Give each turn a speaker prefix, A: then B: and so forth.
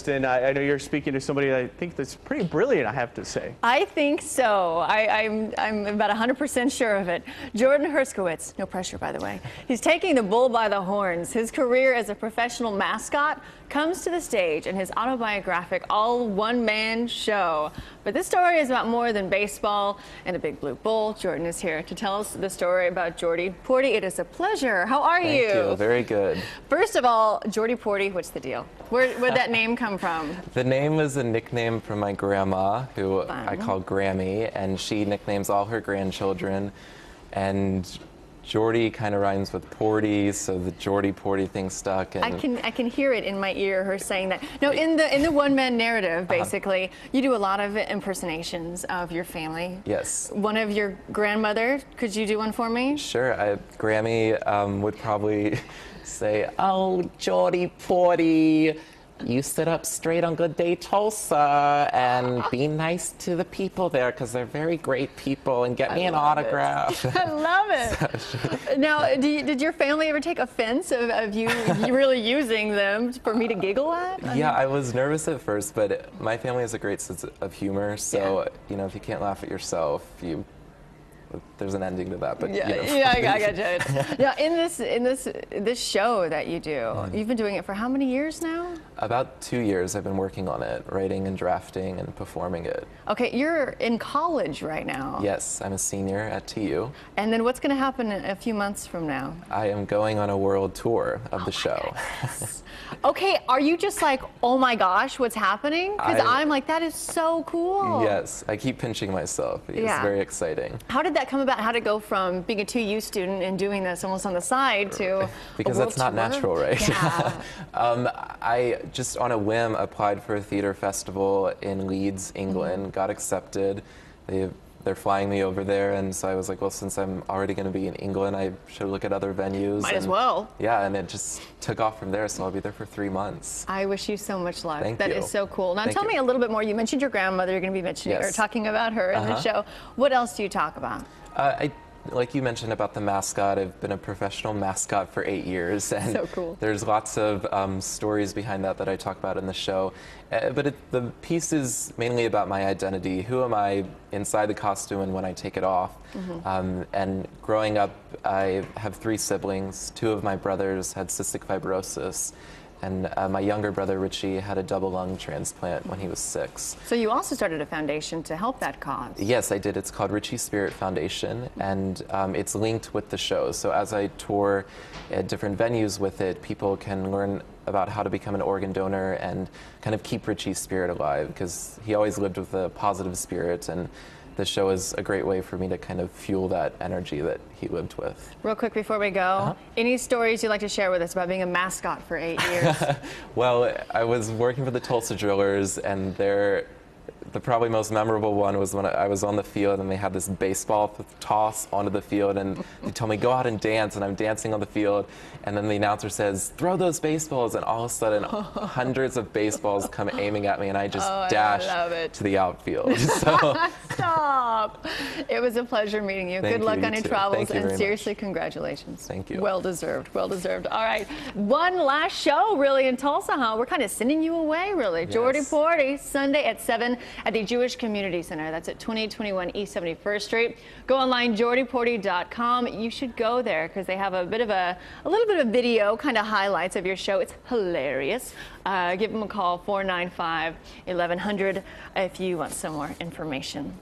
A: And I know you're speaking to somebody that I think that's pretty brilliant, I have to say.
B: I think so. I'm about 100% sure of it. Jordan Herskowitz, no pressure by the way, he's taking the bull by the horns. His career as a professional mascot comes to the stage in his autobiographic all one-man show. But this story is about more than baseball and a big blue bull. Jordan is here to tell us the story about Jordy Porty. It is a pleasure. How are you?
C: Thank you. Very good.
B: First of all, Jordy Porty, what's the deal? Where'd that name come from?
C: The name is a nickname from my grandma, who I call Grammy, and she nicknames all her grandchildren. And Jordy kind of rhymes with Porty, so the Jordy Porty thing stuck. And
B: I can hear it in my ear, her saying that. No, in the one-man narrative, basically, you do a lot of impersonations of your family.
C: Yes.
B: One of your grandmother, could you do one for me?
C: Sure. Grammy would probably say, "Oh, Jordy Porty, you sit up straight on Good Day Tulsa and be nice to the people there because they're very great people, and get me an autograph."
B: I love it. Now, did your family ever take offense of you really using them for me to giggle at?
C: Yeah, I was nervous at first, but my family has a great sense of humor, so you know, if you can't laugh at yourself, there's an ending to that. But
B: yeah,
C: you know.
B: yeah, I got you. Now, in this show that you do, you've been doing it for how many years now?
C: About 2 years I've been working on it, writing and drafting and performing it.
B: Okay, you're in college right now.
C: Yes, I'm a senior at TU.
B: And then what's going to happen in a few months from now?
C: I am going on a world tour of the show.
B: Okay, are you just like, oh my gosh, what's happening? Because I'm like, that is so cool.
C: Yes, I keep pinching myself. It's very exciting.
B: How did that come about? How did it go from being a 2U student and doing this almost on the side to
C: because that's not natural, right?
B: Yeah.
C: I just on a whim applied for a theater festival in Leeds, England, got accepted. They're flying me over there, and so I was like, well, since I'm already going to be in England, I should look at other venues.
B: Might as well.
C: Yeah, and it just took off from there, so I'll be there for 3 months.
B: I wish you so much luck.
C: Thank
B: That
C: you.
B: is so cool. Now
C: Thank
B: tell
C: you.
B: me a little bit more. You mentioned your grandmother. You're going to be mentioning or talking about her in the show. What else do you talk about?
C: Like you mentioned about the mascot, I've been a professional mascot for 8 years, and
B: so cool.
C: There's lots of stories behind that I talk about in the show. But the piece is mainly about my identity. Who am I inside the costume and when I take it off? And growing up, I have 3 siblings. 2 of my brothers had cystic fibrosis. And my younger brother, Richie, had a double lung transplant when he was 6.
B: So you also started a foundation to help that cause.
C: Yes, I did. It's called Richie Spirit Foundation, and it's linked with the show. So as I tour at different venues with it, people can learn about how to become an organ donor and kind of keep Richie's spirit alive, because he always lived with a positive spirit, and the show is a great way for me to kind of fuel that energy that he lived with.
B: Real quick before we go, any stories you'd like to share with us about being a mascot for 8 years?
C: Well, I was working for the Tulsa Drillers, and the probably most memorable one was when I was on the field and they had this baseball toss onto the field, and they told me, go out and dance, and I'm dancing on the field, and then the announcer says, throw those baseballs, and all of a sudden hundreds of baseballs come aiming at me, and I just dash to the outfield. So.
B: Stop! It was a pleasure meeting you. Good luck on your travels, and seriously, congratulations.
C: Thank you.
B: Well deserved, well deserved. All right, one last show really in Tulsa, huh? We're kind of sending you away, really. Yes. Jordy Porty, Sunday at 7 at the Jewish Community Center. That's at 2021 East 71st Street. Go online, jordyporty.com. You should go there because they have a little bit of video, kind of highlights of your show. It's hilarious. Give them a call, 495-1100, if you want some more information.